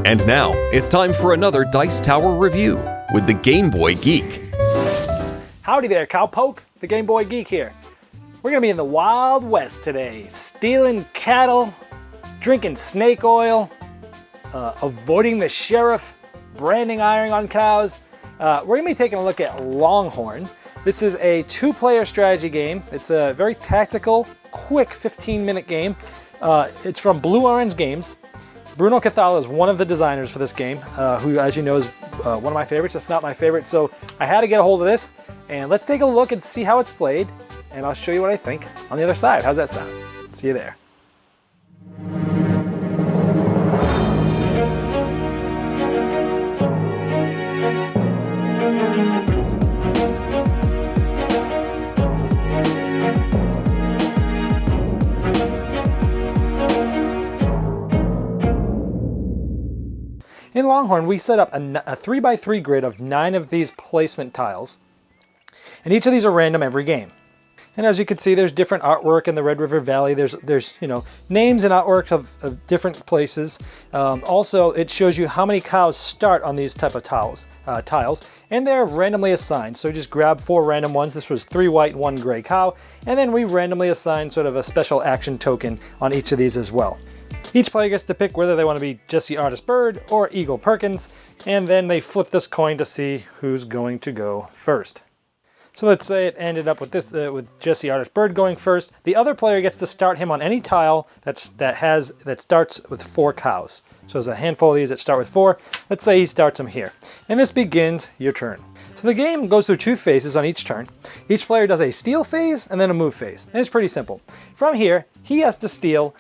And now, it's time for another Dice Tower review with the Game Boy Geek. Howdy there, cowpoke. The Game Boy Geek here. We're going to be in the Wild West today, stealing cattle, drinking snake oil, avoiding the sheriff, branding iron on cows. We're going to be taking a look at Longhorn. This is a two-player strategy game. It's a very tactical, quick 15-minute game. It's from Blue Orange Games. Bruno Cathala is one of the designers for this game, who, as you know, is one of my favorites, if not my favorite. So I had to get a hold of this, and let's take a look and see how it's played, and I'll show you what I think on the other side. How's that sound? See you there. In Longhorn, we set up a 3x3 grid of 9 of these placement tiles, and each of these are random every game. And as you can see, there's different artwork in the Red River Valley. There's names and artwork of different places. Also, it shows you how many cows start on these type of tiles, and they're randomly assigned. So just grab 4 random ones. This was 3 white and 1 gray cow, and then we randomly assign sort of a special action token on each of these as well. Each player gets to pick whether they want to be Jesse Artist Bird or Eagle Perkins, and then they flip this coin to see who's going to go first. So let's say it ended up with this, with Jesse Artist Bird going first. The other player gets to start him on any tile that starts with 4 cows. So there's a handful of these that start with 4. Let's say he starts them here, and this begins your turn. So the game goes through 2 phases on each turn. Each player does a steal phase and then a move phase, and it's pretty simple. From here, he has to steal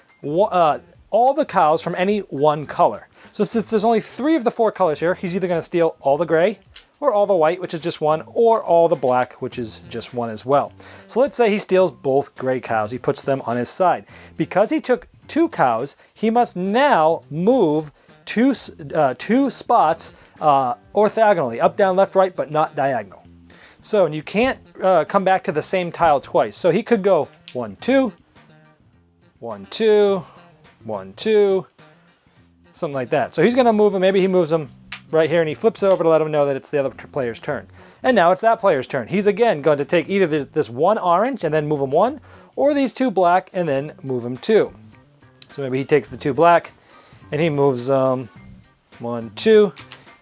all the cows from any one color. So since there's only 3 of the 4 colors here, he's either going to steal all the gray, or all the white, which is just 1, or all the black, which is just 1 as well. So let's say he steals both gray cows. He puts them on his side. Because he took 2 cows, he must now move two spots orthogonally, up, down, left, right, but not diagonal. So, and you can't come back to the same tile twice. So he could go 1, 2, 1, 2, 1, 2, something like that. So he's going to move them. Maybe he moves them right here, and he flips it over to let him know that it's the other player's turn. And now it's that player's turn. He's again going to take either this 1 orange and then move him 1, or these 2 black and then move him 2. So maybe he takes the 2 black and he moves 1, 2,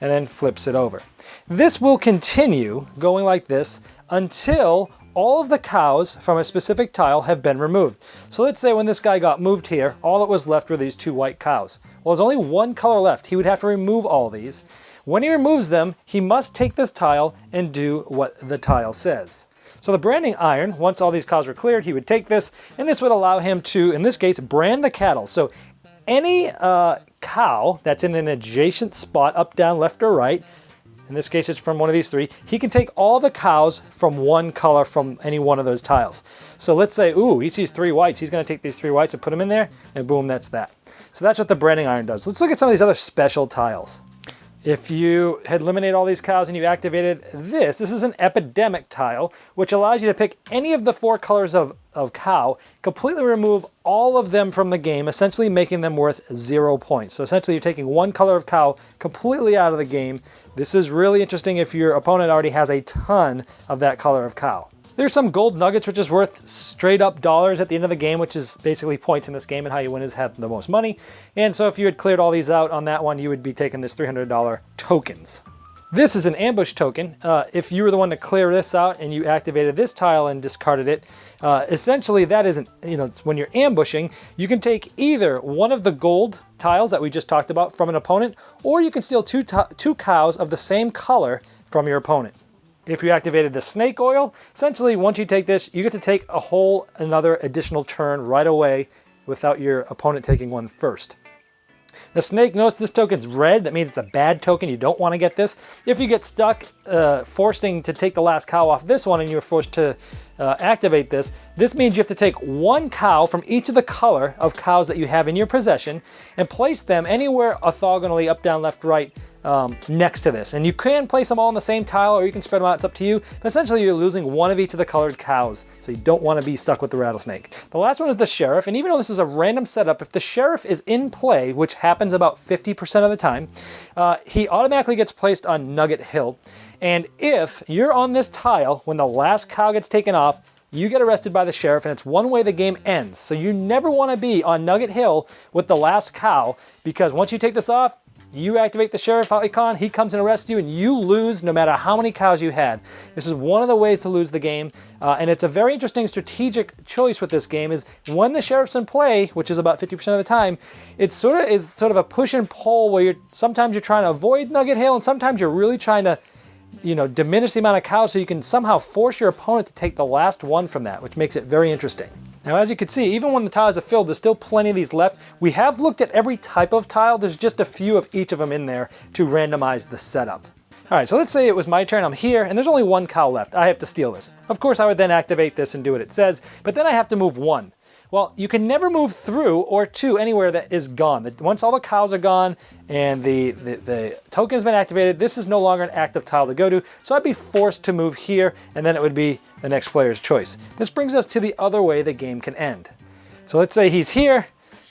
and then flips it over. This will continue going like this until all of the cows from a specific tile have been removed. So let's say when this guy got moved here, all that was left were these 2 white cows. Well, there's only 1 color left. He would have to remove all these. When he removes them, he must take this tile and do what the tile says. So the branding iron, once all these cows were cleared, he would take this, and this would allow him to, in this case, brand the cattle. So any cow that's in an adjacent spot, up, down, left, or right, in this case it's from one of these 3, he can take all the cows from 1 color from any one of those tiles. So let's say, ooh, he sees 3 whites. He's going to take these 3 whites and put them in there, and boom, that's that. So that's what the branding iron does. Let's look at some of these other special tiles. If you had eliminated all these cows and you activated this is an epidemic tile, which allows you to pick any of the 4 colors of cow, completely remove all of them from the game, essentially making them worth 0 points. So essentially you're taking 1 color of cow completely out of the game. This is really interesting if your opponent already has a ton of that color of cow. There's some gold nuggets, which is worth straight up dollars at the end of the game, which is basically points in this game, and how you win is have the most money. And so if you had cleared all these out on that one, you would be taking this $300 tokens. This is an ambush token. If you were the one to clear this out and you activated this tile and discarded it, essentially that isn't, when you're ambushing, you can take either one of the gold tiles that we just talked about from an opponent, or you can steal 2 cows of the same color from your opponent. If you activated the snake oil, essentially once you take this, you get to take another additional turn right away without your opponent taking one first. The snake, notice this token's red. That means it's a bad token. You don't want to get this. If you get stuck forcing to take the last cow off this one and you're forced to activate this, this means you have to take 1 cow from each of the color of cows that you have in your possession and place them anywhere orthogonally, up, down, left, right, next to this. And you can place them all on the same tile, or you can spread them out, it's up to you. But essentially you're losing one of each of the colored cows, so you don't want to be stuck with the rattlesnake. The last one is the sheriff, and even though this is a random setup, if the sheriff is in play, which happens about 50% of the time, he automatically gets placed on Nugget Hill. And if you're on this tile when the last cow gets taken off, you get arrested by the sheriff, and it's one way the game ends. So you never want to be on Nugget Hill with the last cow, because once you take this off, you activate the sheriff icon, he comes and arrests you, and you lose no matter how many cows you had. This is one of the ways to lose the game, and it's a very interesting strategic choice with this game, is when the sheriff's in play, which is about 50% of the time, it sort of a push and pull where sometimes you're trying to avoid Nugget Hill, and sometimes you're really trying to, you know, diminish the amount of cows so you can somehow force your opponent to take the last one from that, which makes it very interesting. Now, as you can see, even when the tiles are filled, there's still plenty of these left. We have looked at every type of tile. There's just a few of each of them in there to randomize the setup. All right, so let's say it was my turn. I'm here, and there's only one cow left. I have to steal this. Of course, I would then activate this and do what it says, but then I have to move one. Well, you can never move through or to anywhere that is gone. Once all the cows are gone and the token's been activated, this is no longer an active tile to go to, so I'd be forced to move here, and then it would be the next player's choice. This brings us to the other way the game can end. So let's say he's here,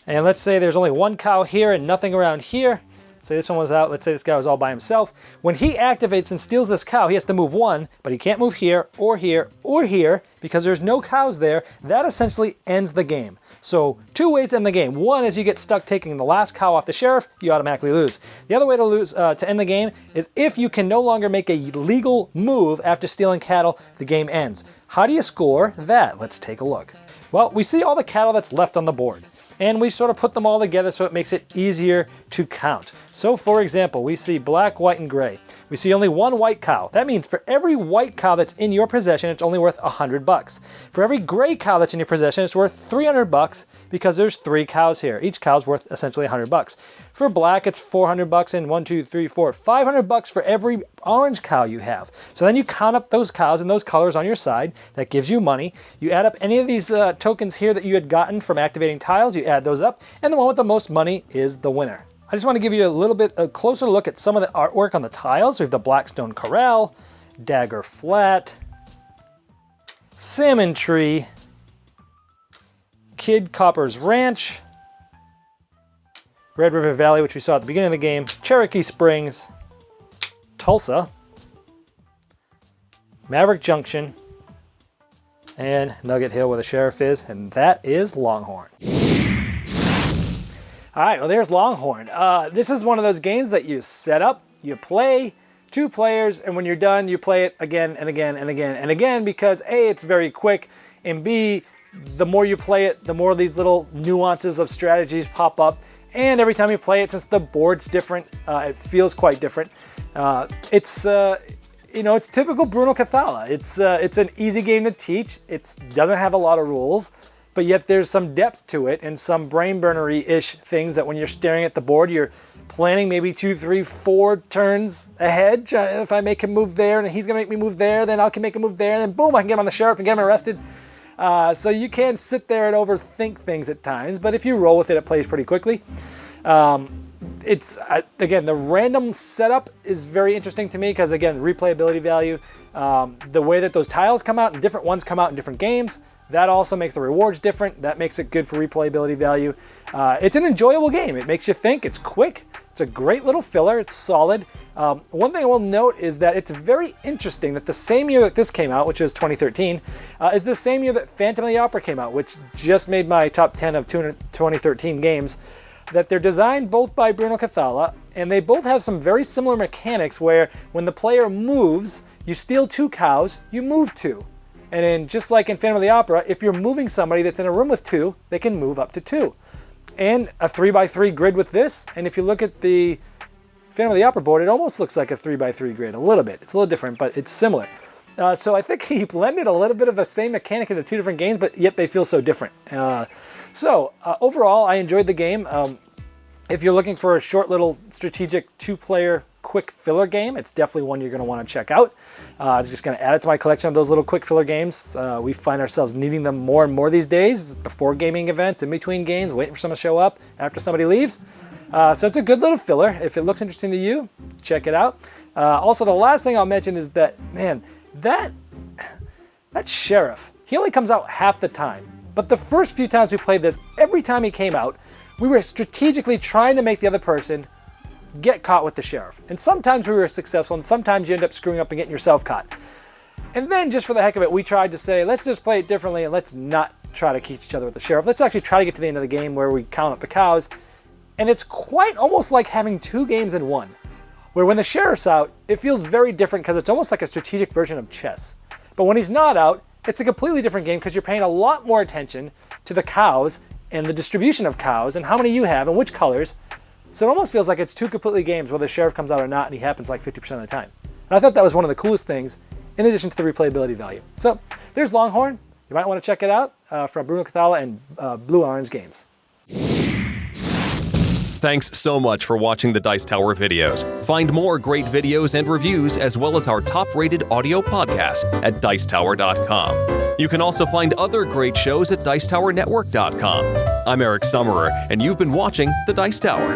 and let's say there's only one cow here and nothing around here. Say this one was out, let's say this guy was all by himself. When he activates and steals this cow, he has to move one, but he can't move here or here or here because there's no cows there. That essentially ends the game. So two ways to end the game. One is you get stuck taking the last cow off the sheriff, you automatically lose. The other way to lose to end the game is if you can no longer make a legal move after stealing cattle, the game ends. How do you score that? Let's take a look. Well, we see all the cattle that's left on the board, and we sort of put them all together so it makes it easier to count. So for example, we see black, white, and gray. We see only one white cow. That means for every white cow that's in your possession, it's only worth $100. For every gray cow that's in your possession, it's worth $300 because there's 3 cows here. Each cow's worth essentially $100. For black, it's $400 and 1, 2, 3, 4, $500 for every orange cow you have. So then you count up those cows and those colors on your side. That gives you money. You add up any of these tokens here that you had gotten from activating tiles, you add those up, and the one with the most money is the winner. I just want to give you a little bit a closer look at some of the artwork on the tiles. We have the Blackstone Corral, Dagger Flat, Salmon Tree, Kid Copper's Ranch, Red River Valley, which we saw at the beginning of the game, Cherokee Springs, Tulsa, Maverick Junction, and Nugget Hill where the sheriff is, and that is Longhorn. All right, well, there's Longhorn. This is one of those games that you set up, you play, 2 players, and when you're done, you play it again and again and again and again because A, it's very quick, and B, the more you play it, the more these little nuances of strategies pop up, and every time you play it, since the board's different, it feels quite different. It's typical Bruno Cathala. It's an easy game to teach. It doesn't have a lot of rules, but yet there's some depth to it and some brain burnery-ish things that when you're staring at the board, you're planning maybe 2, 3, 4 turns ahead. If I make him move there and he's gonna make me move there, then I can make him move there, and then boom, I can get him on the sheriff and get him arrested. So you can sit there and overthink things at times, but if you roll with it, it plays pretty quickly. Again, the random setup is very interesting to me because, again, replayability value, the way that those tiles come out and different ones come out in different games, that also makes the rewards different. That makes it good for replayability value. It's an enjoyable game. It makes you think. It's quick. It's a great little filler. It's solid. One thing I will note is that it's very interesting that the same year that this came out, which was 2013, is the same year that Phantom of the Opera came out, which just made my top 10 of 2013 games, that they're designed both by Bruno Cathala, and they both have some very similar mechanics where when the player moves, you steal 2 cows, you move 2. And then just like in Phantom of the Opera, if you're moving somebody that's in a room with 2, they can move up to 2. And a 3x3 grid with this, and if you look at the Phantom of the Opera board, it almost looks like a 3x3 grid, a little bit. It's a little different, but it's similar. So I think he blended a little bit of the same mechanic in the 2 different games, but yet they feel so different. Overall, I enjoyed the game. If you're looking for a short little strategic 2-player quick filler game, it's definitely one you're going to want to check out. I'm just going to add it to my collection of those little quick filler games. We find ourselves needing them more and more these days, before gaming events, in between games, waiting for someone to show up after somebody leaves. So it's a good little filler. If it looks interesting to you, check it out. Also, the last thing I'll mention is that, man, that sheriff, he only comes out half the time. But the first few times we played this, every time he came out, we were strategically trying to make the other person get caught with the sheriff. And sometimes we were successful, and sometimes you end up screwing up and getting yourself caught. And then, just for the heck of it, we tried to say, let's just play it differently and let's not try to keep each other with the sheriff. Let's actually try to get to the end of the game where we count up the cows. And it's quite almost like having two games in one, where when the sheriff's out, it feels very different because it's almost like a strategic version of chess. But when he's not out, it's a completely different game because you're paying a lot more attention to the cows and the distribution of cows and how many you have and which colors. So it almost feels like it's two completely games, whether the sheriff comes out or not, and he happens like 50% of the time. And I thought that was one of the coolest things, in addition to the replayability value. So there's Longhorn. You might want to check it out from Bruno, Cathala, and Blue Orange Games. Thanks so much for watching the Dice Tower videos. Find more great videos and reviews, as well as our top-rated audio podcast at Dicetower.com. You can also find other great shows at DicetowerNetwork.com. I'm Eric Summerer, and you've been watching The Dice Tower.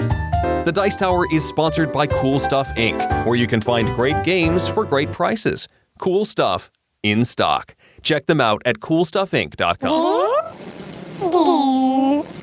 The Dice Tower is sponsored by Cool Stuff Inc., where you can find great games for great prices. Cool stuff in stock. Check them out at CoolStuffInc.com.